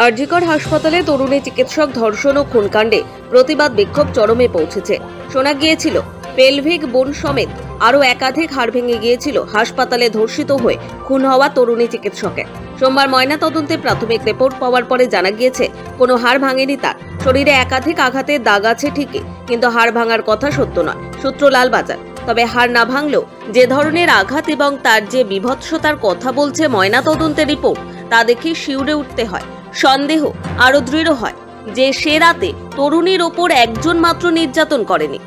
আরজিকর হাসপাতালে তরুণী চিকিৎসক ধর্ষণ ও খুনকাণ্ডে প্রতিবাদ বিক্ষোভ চরমে পৌঁছেছে। শোনা গিয়েছিল পেলভিক বোন সমেত আরও একাধিক হাড় ভেঙে গিয়েছিল হাসপাতালে ধর্ষিত হয়ে খুন হওয়া তরুণী চিকিৎসকের। সোমবার ময়নাতদন্তে প্রাথমিক রিপোর্ট পাওয়ার পরে জানা গিয়েছে কোনো হাড় ভাঙেনি তার। শরীরে একাধিক আঘাতের দাগ আছে ঠিকই, কিন্তু হাড় ভাঙার কথা সত্য নয়। সূত্র লালবাজার। তবে হাড় না ভাঙলেও যে ধরনের আঘাত এবং তার যে বীভৎসতার কথা বলছে ময়নাতদন্তের রিপোর্ট, তা দেখে শিউরে উঠতে হয়। সন্দেহ আরো দৃঢ় হয় যে সে রাতে তরুণীর ওপর একজন মাত্র নির্যাতন করেনি।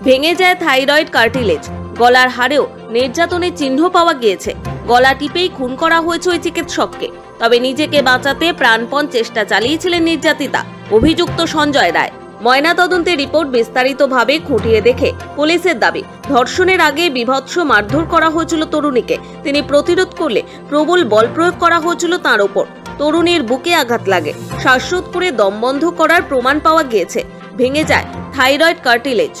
ভেঙে যায় থাইরয়েড কার্টিলেজ, গলার হাড়েও নির্যাতনের চিহ্ন পাওয়া গিয়েছে। গলা টিপেই খুন করা হয়েছে ওই চিকিৎসককে। তবে নিজেকে বাঁচাতে প্রাণপণ চেষ্টা চালিয়েছিলেন নির্যাতিতা অভিযুক্ত সঞ্জয় রায়। ময়নাতদন্তের রিপোর্ট বিস্তারিতভাবে খুঁটিয়ে দেখে পুলিশের দাবি, ধর্ষণের আগে বীভৎস মারধর করা হয়েছিল তরুণীকে। তিনি প্রতিরোধ করলে প্রবল বল প্রয়োগ করা হয়েছিল তার ওপর। তরুণীর বুকে আঘাত লাগে, শ্বাসরোধ করে দম বন্ধ করার প্রমাণ পাওয়া গিয়েছে। ভেঙে যায় থাইরয়েড কার্টিলেজ,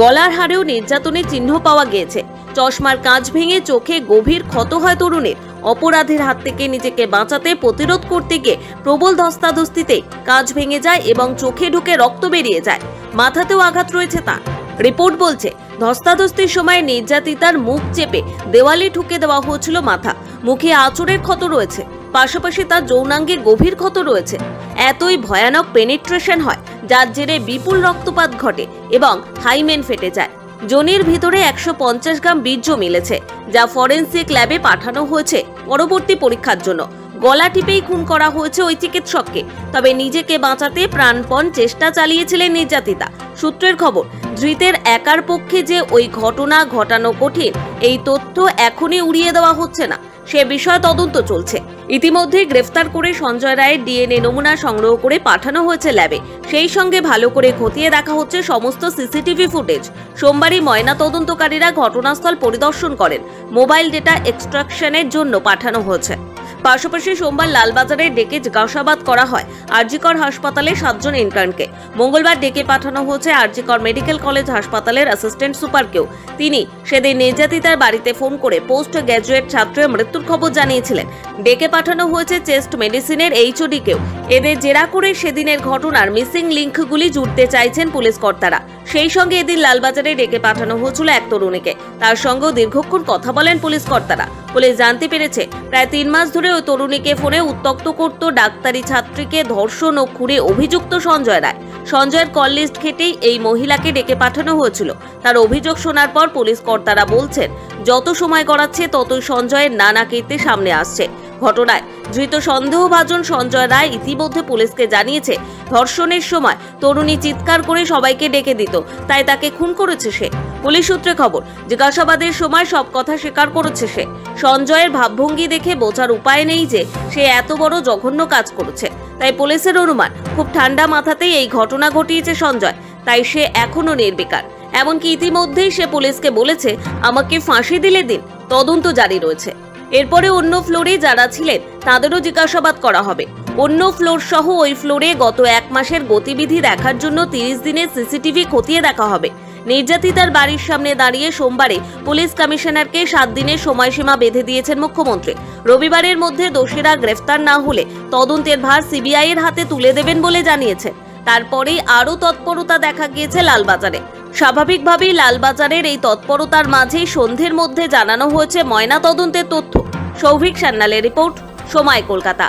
গলার হাড়েও নির্যাতনের চিহ্ন পাওয়া গিয়েছে। চশমার কাঁচ ভেঙে চোখে গভীর ক্ষত হয় তরুণীর। অপরাধের হাত থেকে নিজেকে বাঁচাতে প্রতিরোধ করতে গিয়ে প্রবল ধস্তাধস্তিতে কাঁচ ভেঙে যায় এবং চোখে ঢুকে রক্ত বেরিয়ে যায়। মাথাতেও আঘাত রয়েছে তার। রিপোর্ট বলছে ধস্তাধস্তির সময় নির্যাতিতার মুখ চেপে দেওয়ালে ঠুকে দেওয়া হয়েছিল মাথা। মুখে আঁচড়ের ক্ষত রয়েছে, পাশাপাশি তার যৌনাঙ্গে গভীর ক্ষত রয়েছে। এতই ভয়ানক পেনিট্রেশন হয় যার জেরে বিপুল রক্তপাত ঘটে এবং হাইমেন ফেটে যায়। যোনির ভিতরে 150 গ্রাম বীর্য মিলেছে, যা ফরেনসিক ল্যাবে পাঠানো হয়েছে পরবর্তী পরীক্ষার জন্য। গলা টিপেই খুন করা হয়েছে ওই চিকিৎসককে। তবে নিজেকে বাঁচাতে প্রাণপণ চেষ্টা চালিয়েছিলেন নির্যাতিতা। সূত্রের খবর, ধৃতের একার পক্ষে যে ওই ঘটনা ঘটানো কঠিন, এই তথ্য এখনই উড়িয়ে দেওয়া হচ্ছে না। সে বিষয়ে তদন্ত চলছে। ইতিমধ্যে গ্রেফতার করে সঞ্জয় রায়ের ডিএনএ নমুনা সংগ্রহ করে পাঠানো হয়েছে ল্যাবে। সেই সঙ্গে ভালো করে খতিয়ে দেখা হচ্ছে সমস্ত সিসিটিভি ফুটেজ। সোমবারই ময়না তদন্তকারীরা ঘটনাস্থল পরিদর্শন করেন। মোবাইল ডেটা এক্সট্রাকশনের জন্য পাঠানো হয়েছে। পাশাপাশি সোমবার লালবাজারে ডেকে জিজ্ঞাসাবাদ করা হয় আরজিকর হাসপাতালে 7 জন ইন্টার্নকে। মঙ্গলবার ডেকে পাঠানো হয়েছে আরজিকর মেডিকেল কলেজ হাসপাতালের অ্যাসিস্ট্যান্ট সুপারকেও। তিনি সেদিন নির্যাতিতার বাড়িতে ফোন করে পোস্ট গ্র্যাজুয়েট ছাত্রের মৃত্যুর খবর জানিয়েছিলেন। ডেকে পাঠানো হয়েছে চেস্ট মেডিসিনের এইচওডিকেও। এদের জেরা করে সেদিনের ঘটনার মিসিং লিঙ্কগুলি জুড়তে চাইছেন পুলিশ কর্তারা। সেই সঙ্গে এদিন লালবাজারে ডেকে পাঠানো হয়েছিল এক তরুণীকে। তার সঙ্গেও দীর্ঘক্ষণ কথা বলেন পুলিশ কর্তারা। পুলিশ জানতে পেরেছে প্রায় 3 মাস ধরে ওই তরুণীকে ফোনে উত্ত্যক্ত করত ডাক্তারি ছাত্রীকে ধর্ষণ ও খুনে অভিযুক্ত সঞ্জয় রায়। সঞ্জয়ের কল লিস্ট ঘেটেই এই মহিলাকে ডেকে পাঠানো হয়েছিল। তার অভিযোগ শোনার পর পুলিশ কর্তারা বলছেন, যত সময় গড়াচ্ছে ততই সঞ্জয়ের নানা কীর্তি সামনে আসছে। ঘটনায় ধৃত সন্দেহভাজন সঞ্জয় রায় ইতিমধ্যে পুলিশকে জানিয়েছে, ধর্ষণের সময় তরুণী চিৎকার করে সবাইকে ডেকে দিত, তাই তাকে খুন করেছে সে। পুলিশ সূত্রে খবর, জিজ্ঞাসাবাদের সময় সব কথা স্বীকার করেছে সে। সঞ্জয়ের ভাবভঙ্গি দেখে বোঝার উপায় নেই যে সে এত বড় জঘন্য কাজ করেছে। তাই পুলিশের অনুমান, খুব ঠান্ডা মাথাতেই এই ঘটনা ঘটিয়েছে সঞ্জয়। তাই সে এখনো নির্বিকার। এমনকি ইতিমধ্যেই সে পুলিশকে বলেছে, আমাকে ফাঁসি দিলে দিন, তদন্ত জারি রয়েছে। এরপরে অন্য ফ্লোরে যারা ছিলেন তাদেরও জিজ্ঞাসাবাদ করা হবে। অন্য ফ্লোর সহ ওই ফ্লোরে গত 1 মাসের গতিবিধি দেখার জন্য 30 দিনের সিসিটিভি খতিয়ে দেখা হবে। নির্যাতিতার বাড়ির সামনে দাঁড়িয়ে সোমবারে পুলিশ কমিশনারকে 7 দিনের সময়সীমা বেঁধে দিয়েছেন মুখ্যমন্ত্রী। রবিবারের মধ্যে দোষীরা গ্রেফতার না হলে তদন্তের ভার সিবিআই এর হাতে তুলে দেবেন বলে জানিয়েছেন। তারপরেই আরও তৎপরতা দেখা গিয়েছে লালবাজারে। স্বাভাবিকভাবেই লালবাজারের এই তৎপরতার মাঝেই সন্ধ্যের মধ্যে জানানো হয়েছে ময়না তদন্তের তথ্য। সৌভিক সান্যালের রিপোর্ট, সময়, কলকাতা।